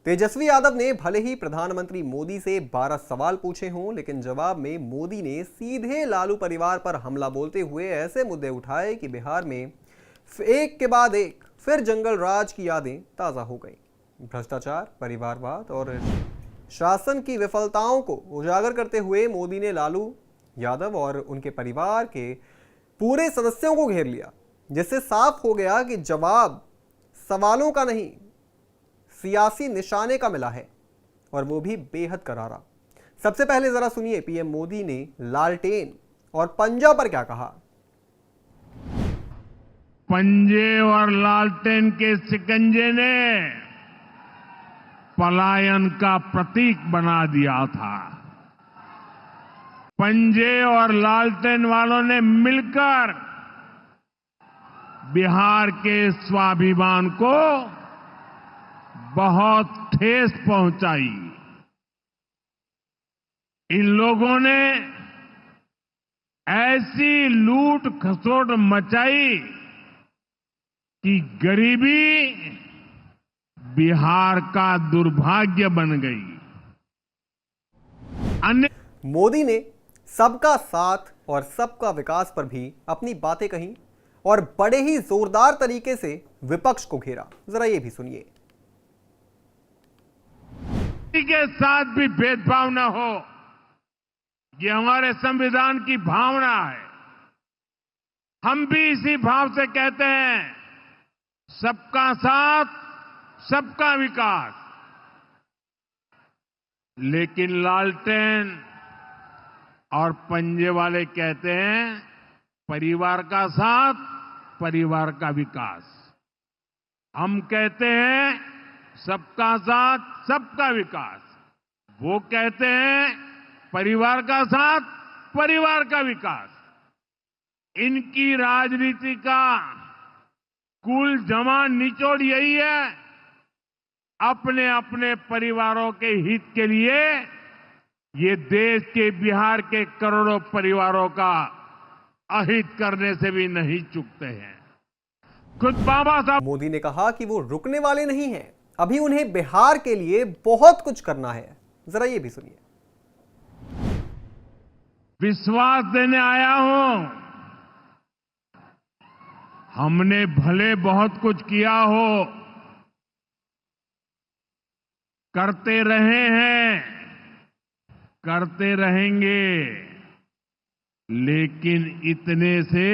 तेजस्वी यादव ने भले ही प्रधानमंत्री मोदी से 12 सवाल पूछे हों, लेकिन जवाब में मोदी ने सीधे लालू परिवार पर हमला बोलते हुए ऐसे मुद्दे उठाए कि बिहार में एक के बाद एक फिर जंगल राज की यादें ताजा हो गई। भ्रष्टाचार, परिवारवाद और शासन की विफलताओं को उजागर करते हुए मोदी ने लालू यादव और उनके परिवार के पूरे सदस्यों को घेर लिया, जिससे साफ हो गया कि जवाब सवालों का नहीं, सियासी निशाने का मिला है, और वो भी बेहद करारा। सबसे पहले जरा सुनिए पीएम मोदी ने लालटेन और पंजा पर क्या कहा। पंजे और लालटेन के शिकंजे ने पलायन का प्रतीक बना दिया था। पंजे और लालटेन वालों ने मिलकर बिहार के स्वाभिमान को बहुत ठेस पहुंचाई। इन लोगों ने ऐसी लूट खसोट मचाई कि गरीबी बिहार का दुर्भाग्य बन गई। मोदी ने सबका साथ और सबका विकास पर भी अपनी बातें कही और बड़े ही जोरदार तरीके से विपक्ष को घेरा। जरा ये भी सुनिए। के साथ भी भेदभाव न हो, ये हमारे संविधान की भावना है। हम भी इसी भाव से कहते हैं, सबका साथ, सबका विकास। लेकिन लालटेन और पंजे वाले कहते हैं, परिवार का साथ, परिवार का विकास। हम कहते हैं सबका साथ, सबका विकास। वो कहते हैं परिवार का साथ, परिवार का विकास। इनकी राजनीति का कुल जमा निचोड़ यही है, अपने अपने परिवारों के हित के लिए ये देश के, बिहार के करोड़ों परिवारों का अहित करने से भी नहीं चूकते हैं। खुद बाबा साहब मोदी ने कहा कि वो रुकने वाले नहीं हैं, अभी उन्हें बिहार के लिए बहुत कुछ करना है। जरा ये भी सुनिए। विश्वास देने आया हूं, हमने भले बहुत कुछ किया हो, करते रहे हैं, करते रहेंगे, लेकिन इतने से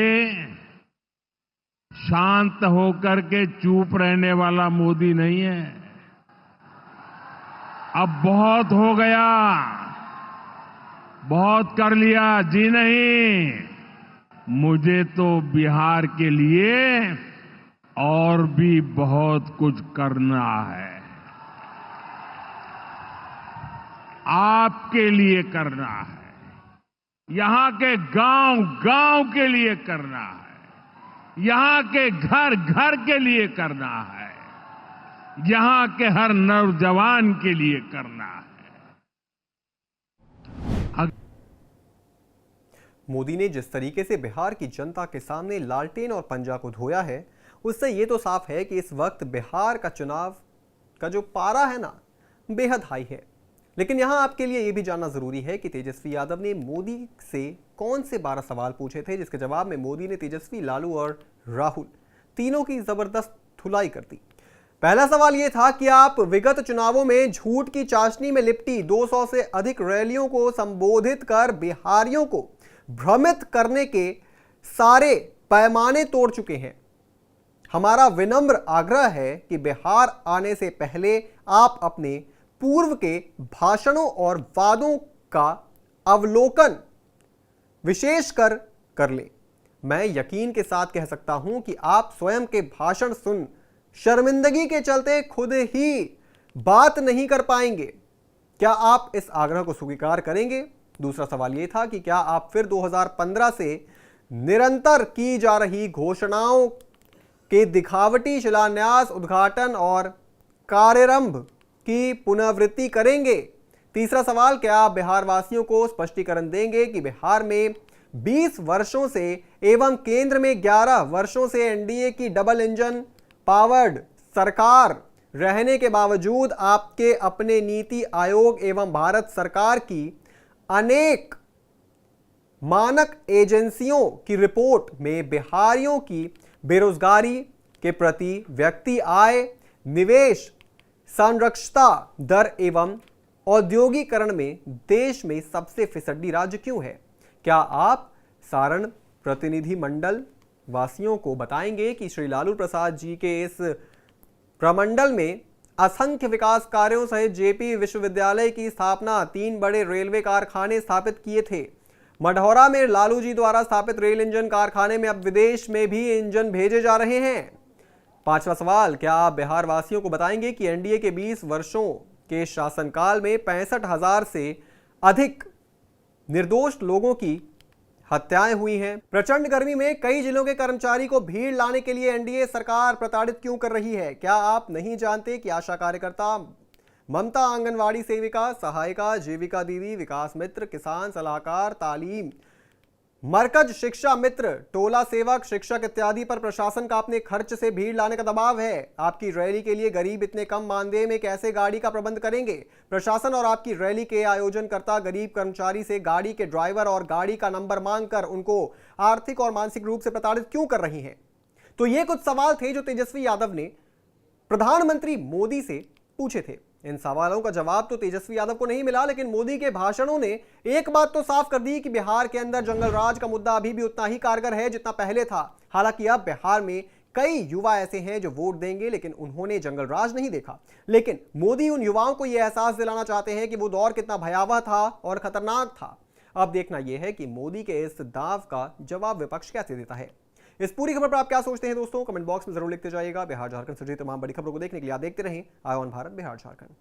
शांत होकर के चुप रहने वाला मोदी नहीं है। अब बहुत हो गया, बहुत कर लिया जी नहीं, मुझे तो बिहार के लिए और भी बहुत कुछ करना है। आपके लिए करना है, यहां के गांव गांव के लिए करना है, यहां के घर घर के लिए करना है, यहां के हर नौजवान के लिए करना है। मोदी ने जिस तरीके से बिहार की जनता के सामने लालटेन और पंजा को धोया है, उससे ये तो साफ है कि इस वक्त बिहार का चुनाव का जो पारा है ना, बेहद हाई है। लेकिन यहां आपके लिए यह भी जानना जरूरी है कि तेजस्वी यादव ने मोदी से कौन से 12 सवाल पूछे थे, जिसके जवाब में मोदी ने तेजस्वी, लालू और राहुल तीनों की जबरदस्त धुलाई कर दी। पहला सवाल यह था कि आप विगत चुनावों में झूठ की चाशनी में लिपटी 200 से अधिक रैलियों को संबोधित कर बिहारियों को भ्रमित करने के सारे पैमाने तोड़ चुके हैं। हमारा विनम्र आग्रह है कि बिहार आने से पहले आप अपने पूर्व के भाषणों और वादों का अवलोकन विशेषकर कर ले। मैं यकीन के साथ कह सकता हूं कि आप स्वयं के भाषण सुन शर्मिंदगी के चलते खुद ही बात नहीं कर पाएंगे। क्या आप इस आग्रह को स्वीकार करेंगे? दूसरा सवाल यह था कि क्या आप फिर 2015 से निरंतर की जा रही घोषणाओं के दिखावटी शिलान्यास, उद्घाटन और कार्यारंभ की पुनरावृत्ति करेंगे? तीसरा सवाल, क्या आप बिहार वासियों को स्पष्टीकरण देंगे कि बिहार में 20 वर्षों से एवं केंद्र में 11 वर्षों से एनडीए की डबल इंजन पावर्ड सरकार रहने के बावजूद आपके अपने नीति आयोग एवं भारत सरकार की अनेक मानक एजेंसियों की रिपोर्ट में बिहारियों की बेरोजगारी के प्रति व्यक्ति आय, निवेश, संरक्षता दर एवं औद्योगिकरण में देश में सबसे फिसड्डी राज्य क्यों है? क्या आप सारण प्रतिनिधि मंडल वासियों को बताएंगे कि श्री लालू प्रसाद जी के इस प्रमंडल में असंख्य विकास कार्यों सहित जेपी विश्वविद्यालय की स्थापना, 3 बड़े रेलवे कारखाने स्थापित किए थे। मढ़ौरा में लालू जी द्वारा स्थापित रेल इंजन कारखाने में अब विदेश में भी इंजन भेजे जा रहे हैं। 5वां सवाल, क्या आप बिहार वासियों को बताएंगे कि एनडीए के 20 वर्षों के शासनकाल में 65,000 से अधिक निर्दोष लोगों की हत्याएं हुई हैं। प्रचंड गर्मी में कई जिलों के कर्मचारी को भीड़ लाने के लिए एनडीए सरकार प्रताड़ित क्यों कर रही है? क्या आप नहीं जानते कि आशा कार्यकर्ता, ममता आंगनवाड़ी सेविका, सहायिका, जीविका दीदी, विकास मित्र, किसान सलाहकार, तालीम मरकज, शिक्षा मित्र, टोला सेवक, शिक्षक इत्यादि पर प्रशासन का अपने खर्च से भीड़ लाने का दबाव है। आपकी रैली के लिए गरीब इतने कम मानदेय में कैसे गाड़ी का प्रबंध करेंगे? प्रशासन और आपकी रैली के आयोजनकर्ता गरीब कर्मचारी से गाड़ी के ड्राइवर और गाड़ी का नंबर मांगकर उनको आर्थिक और मानसिक रूप से प्रताड़ित क्यों कर रही हैं? तो ये कुछ सवाल थे जो तेजस्वी यादव ने प्रधानमंत्री मोदी से पूछे थे। इन सवालों का जवाब तो तेजस्वी यादव को नहीं मिला, लेकिन मोदी के भाषणों ने एक बात तो साफ कर दी कि बिहार के अंदर जंगल राज का मुद्दा अभी भी उतना ही कारगर है जितना पहले था। हालांकि अब बिहार में कई युवा ऐसे हैं जो वोट देंगे, लेकिन उन्होंने जंगल राज नहीं देखा। लेकिन मोदी उन युवाओं को यह एहसास दिलाना चाहते हैं कि वो दौर कितना भयावह था और खतरनाक था। अब देखना यह है कि मोदी के इस दाव का जवाब विपक्ष कैसे देता है। इस पूरी खबर पर आप क्या सोचते हैं दोस्तों? कमेंट बॉक्स में जरूर लिखते जाइएगा। बिहार झारखंड से जुड़ी तमाम बड़ी खबरों को देखने के लिए आप देखते रहें आय ऑन भारत बिहार झारखंड।